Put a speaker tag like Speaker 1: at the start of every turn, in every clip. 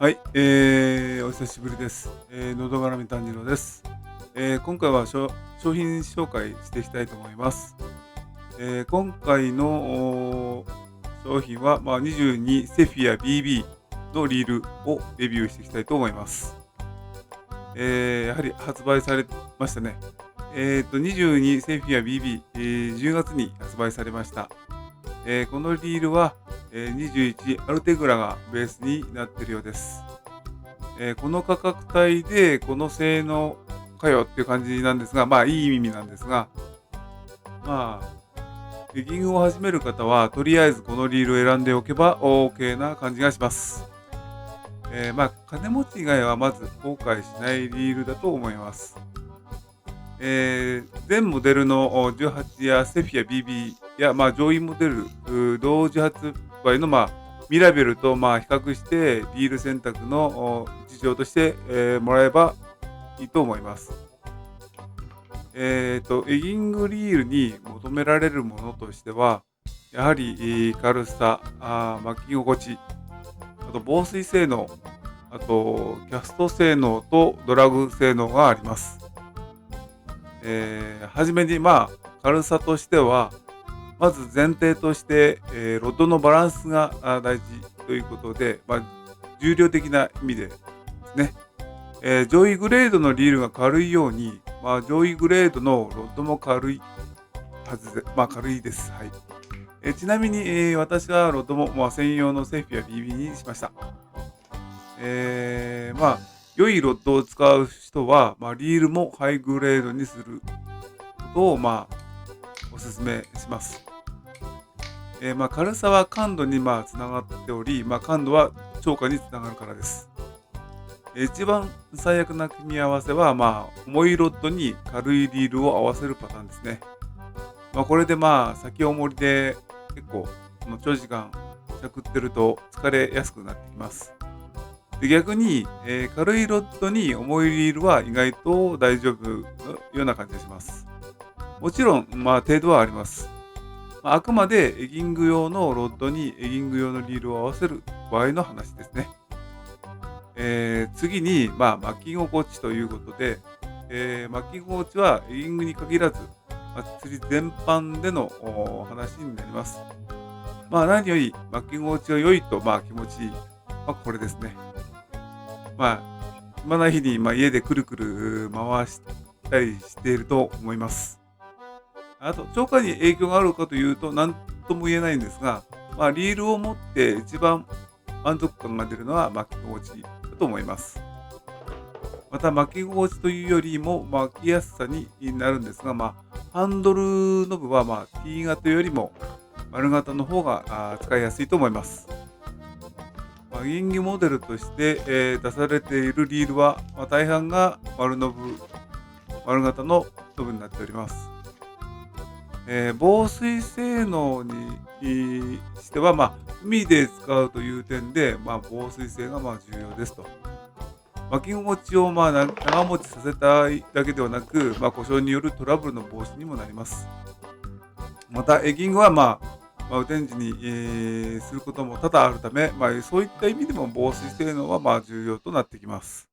Speaker 1: はい、お久しぶりです。のどがらみ炭治郎です。今回は商品紹介していきたいと思います。今回の商品は、22セフィア BB のリールをレビューしていきたいと思います。やはり発売されましたね。22セフィア BB、10月に発売されました。このリールは、21アルテグラがベースになっているようです。この価格帯でこの性能かよっていう感じなんですが、いい意味なんですが、まレギングを始める方は、とりあえずこのリールを選んでおけば OK な感じがします。金持ち以外はまず後悔しないリールだと思います。全モデルの18やセフィア BB や、上位モデル同時発売の、ミラベルと、比較してリール選択の一助として、もらえばいいと思います。エギングリールに求められるものとしては、やはり軽さ、巻き心地、あと防水性能、あとキャスト性能とドラグ性能があります。はじめに、軽さとしては、まず前提として、ロッドのバランスが大事ということで、重量的な意味でですね。上位グレードのリールが軽いように、上位グレードのロッドも軽いはずで、軽いです。はい。ちなみに、私はロッドも、専用のセフィア BB にしました。良いロッドを使う人は、リールもハイグレードにすることを、お勧めします。軽さは感度につながっており、感度は超過につながるからです。一番最悪な組み合わせは、重いロッドに軽いリールを合わせるパターンですね。これで先重りで結構長時間しゃくってると疲れやすくなってきます。で逆に、軽いロッドに重いリールは意外と大丈夫のような感じがします。もちろん、程度はあります。あくまでエギング用のロッドにエギング用のリールを合わせる場合の話ですね。次に、巻き心地ということで、巻き心地はエギングに限らず、釣り全般での話になります。何より巻き心地が良いと、気持ちいい。これですね。暇な日に、家でくるくる回したりしていると思います。あと、超過に影響があるかというと、何とも言えないんですが、リールを持って一番満足感が出るのは巻き心地だと思います。また、巻き心地というよりも巻きやすさになるんですが、ハンドルノブは、T 型よりも丸型の方が使いやすいと思います。演技モデルとして、出されているリールは、大半が丸型のノブになっております。防水性能にしては、海で使うという点で、防水性が重要ですと。巻き心地を長持ちさせたいだけではなく、故障によるトラブルの防止にもなります。また、エギングは、雨天時に、することも多々あるため、そういった意味でも防水性能は重要となってきます。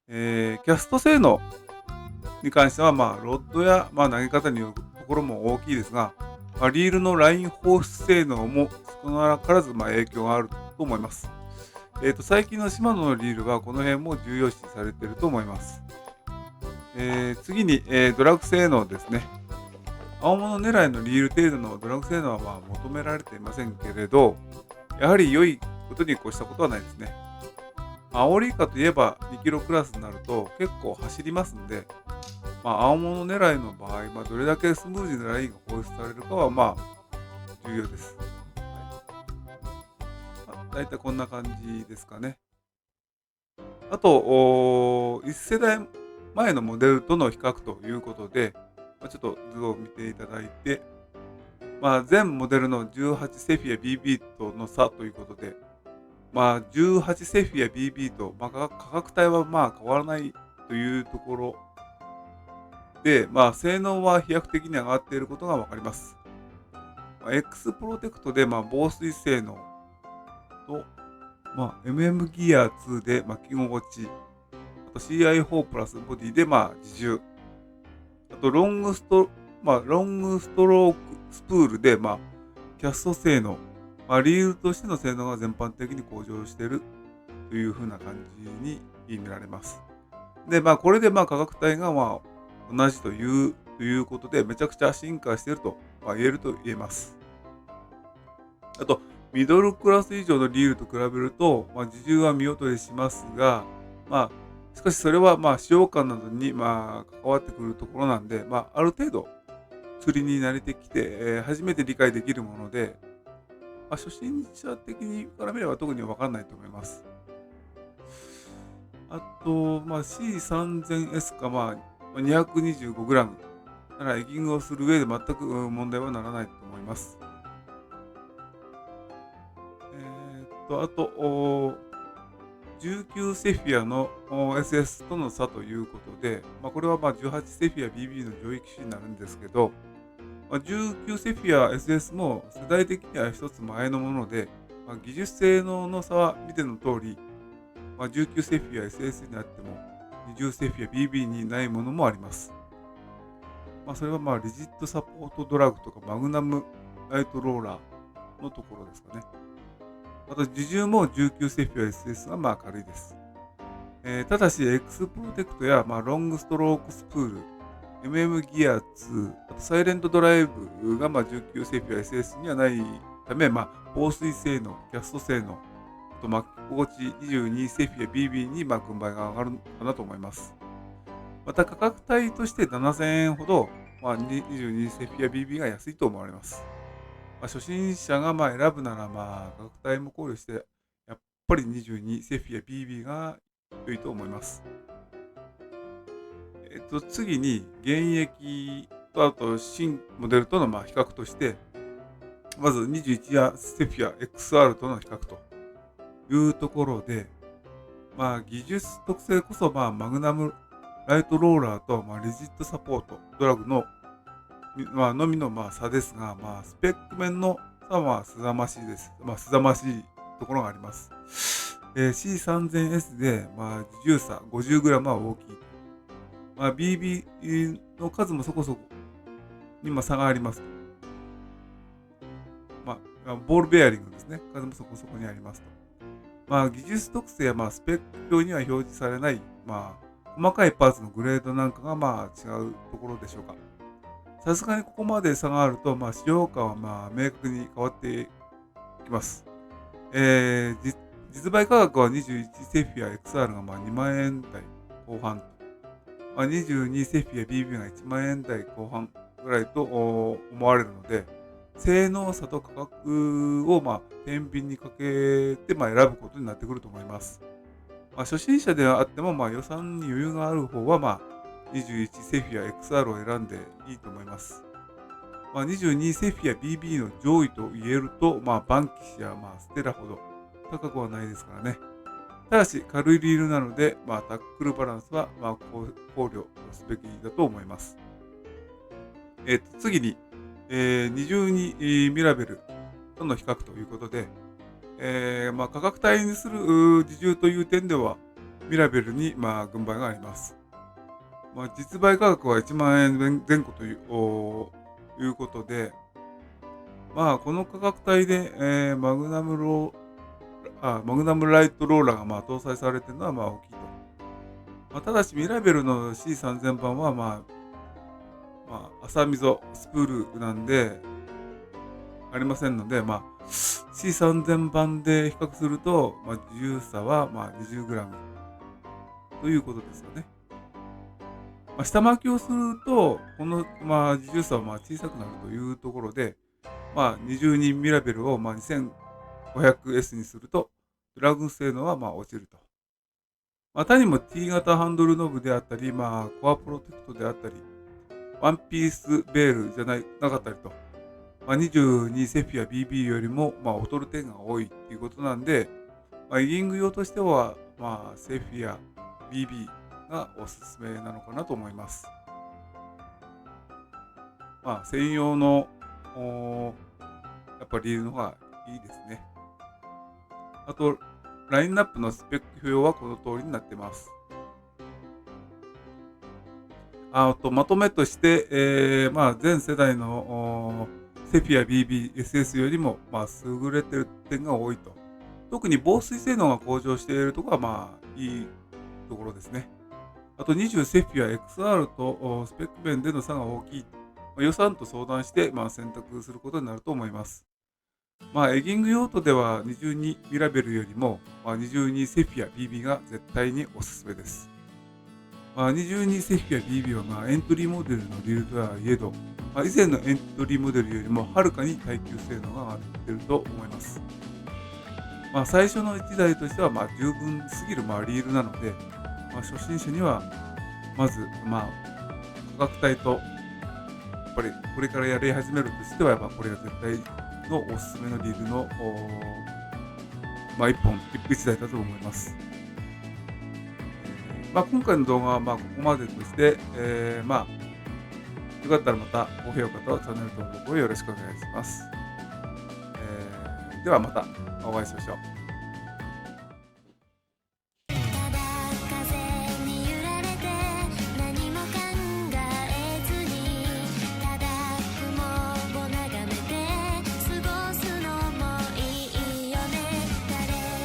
Speaker 1: キャスト性能に関しては、ロッドや、投げ方によるところも大きいですが、リールのライン放出性能も少なからず、影響があると思います。最近のシマノのリールはこの辺も重要視されていると思います。次に、ドラッグ性能ですね。青物狙いのリール程度のドラッグ性能は求められていませんけれど、やはり良いことに越したことはないですね。アオリイカといえば2キロクラスになると結構走りますんで、青物狙いの場合、どれだけスムーズにラインが放出されるかは重要です。だいたいこんな感じですかね。あと、1世代前のモデルとの比較ということで、ちょっと図を見ていただいて、全モデルの18セフィア BB との差ということで、18セフィア BB と、価格帯は変わらないというところで、性能は飛躍的に上がっていることが分かります。X プロテクトで防水性能と、MM ギア2で巻き心地、あと CI4 プラスボディで自重、あとロングストロークスプールでキャスト性能、リールとしての性能が全般的に向上しているという風な感じに見られます。で、これで価格帯が同じということで、めちゃくちゃ進化していると、言えます。あと、ミドルクラス以上のリールと比べると、自重は見劣りしますが、しかしそれは使用感などに関わってくるところなんで、ある程度釣りに慣れてきて、初めて理解できるもので、初心者的にから見れば特にわかんないと思います。あと、C3000S か225g ならエギングをする上で全く問題はならないと思います。あと、19セフィアの SS との差ということで、これは18セフィア BB の上位機種になるんですけど、19セフィア SS も世代的には一つ前のもので、技術性能の差は見ての通り、19セフィア SS にあっても20セフィア BB にないものもあります。それはリジットサポートドラグとかマグナムライトローラーのところですかね。あと自重も19セフィア SS が軽いです。ただし X プロテクトやロングストロークスプール、MM ギア2、あとサイレントドライブが19セフィア SS にはないため、防水性能、キャスト性能、あと巻き心地22セフィア BB に軍配が上がるかなと思います。また価格帯として7000円ほど、22セフィア BB が安いと思われます。初心者が選ぶなら価格帯も考慮して、やっぱり22セフィア BB が良いと思います。次に現役とあと新モデルとの比較として、まず21やセフィア XR との比較というところで、技術特性こそマグナムライトローラーとリジットサポートドラグののみの差ですが、スペック面の差はすざましいです。すざましいところがあります。C3000S で自重差 50g は大きい。BB の数もそこそこに差があります。ボールベアリングですね。数もそこそこにありますと。技術特性やスペック表には表示されない、細かいパーツのグレードなんかが違うところでしょうか。さすがにここまで差があると、使用感は明確に変わってきます。実売価格は21セフィア XR が2万円台後半、22セフィア BB が1万円台後半ぐらいと思われるので、性能差と価格を天秤にかけて選ぶことになってくると思います。初心者ではあっても予算に余裕がある方は21セフィア XR を選んでいいと思います。22セフィア BB の上位と言えると、バンキシやステラほど高くはないですからね。ただし、軽いリールなので、タックルバランスは考慮すべきだと思います。次に、22ミラベルとの比較ということで、価格帯にする自重という点では、ミラベルに軍配があります。実売価格は1万円前後ということで、この価格帯で、マグナムライトローラーが搭載されているのは大きいと。ただし、ミラベルの C3000 版は浅溝スプールなんで、ありませんので、C3000 版で比較すると、自重差は20g ということですよね。下巻きをすると、この自重差は小さくなるというところで、22ミラベルを2500S にすると、ドラグ性能は落ちると。他にも T 型ハンドルノブであったり、コアプロテクトであったり、ワンピースベールじゃなかったりと、22セフィア BB よりも劣る点が多いっていうことなんで、エギング用としては、セフィア BB がおすすめなのかなと思います。専用のやっぱリールの方がいいですね。あと、ラインナップのスペック表はこの通りになっています。まとめとして、全世代のセフィア BBSS よりも、優れている点が多いと。特に防水性能が向上しているところは、いいところですね。あと20セフィア XR とスペック面での差が大きい。予算と相談して、選択することになると思います。エギング用途では22ミラベルよりも、22セフィア BB が絶対におすすめです。22セフィア BB はエントリーモデルのリールとはいえど、以前のエントリーモデルよりもはるかに耐久性能が上がっていると思います。最初の1台としては十分すぎるリールなので、初心者にはまず価格帯とやっぱりこれからやり始めるとしてはこれが絶対のおすすめのリールの1台だと思います。今回の動画はここまでとして、よかったらまた高評価とチャンネル登録をよろしくお願いします。ではまたお会いしましょう。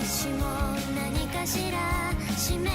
Speaker 2: しも何かしら使命を